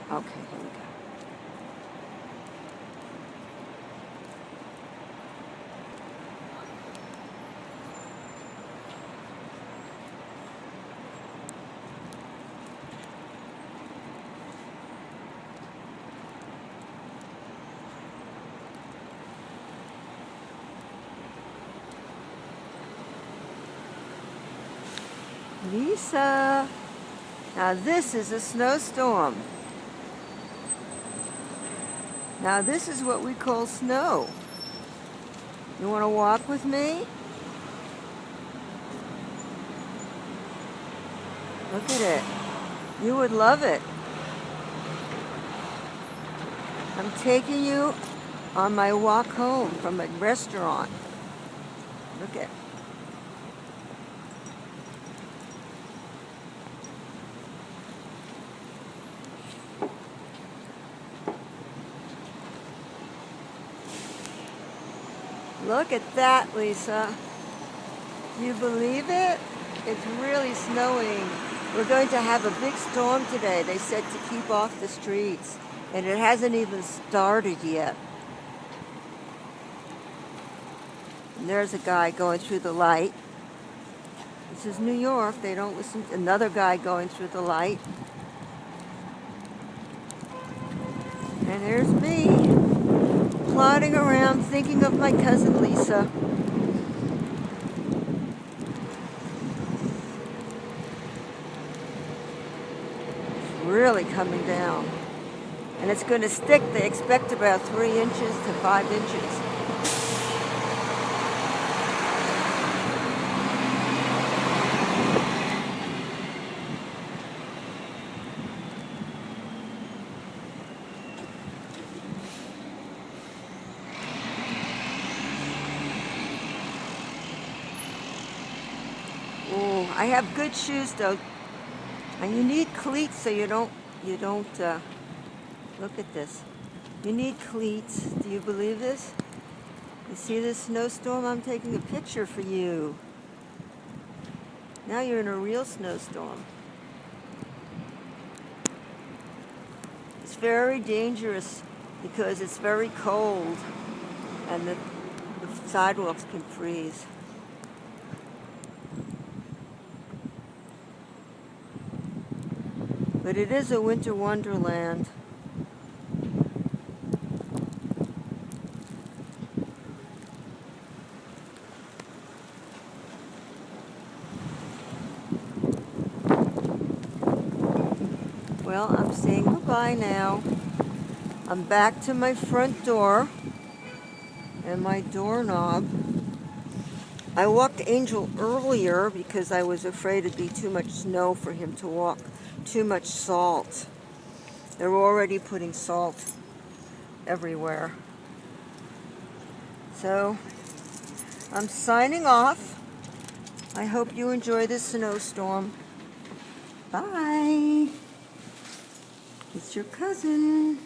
Okay, here we go. Lisa, now this is a snowstorm. Now this is what we call snow. You want to walk with me? Look at it. You would love it. I'm taking you on my walk home from a restaurant. Look at. Look at that, Lisa. You believe it? It's really snowing. We're going to have a big storm today. They said to keep off the streets, and it hasn't even started yet. And there's a guy going through the light. This is New York. They don't listen to another guy going through the light. And there's me, plodding around thinking of my cousin Lisa. It's really coming down. And it's going to stick. They expect about 3 inches to 5 inches. Oh, I have good shoes though, and you need cleats so you don't. Look at this. You need cleats. Do you believe this? You see this snowstorm? I'm taking a picture for you. Now you're in a real snowstorm. It's very dangerous because it's very cold and the sidewalks can freeze. But it is a winter wonderland. Well, I'm saying goodbye now. I'm back to my front door and my doorknob. I walked Angel earlier because I was afraid it'd be too much snow for him to walk. Too much salt. They're already putting salt everywhere. So, I'm signing off. I hope you enjoy this snowstorm. Bye. It's your cousin.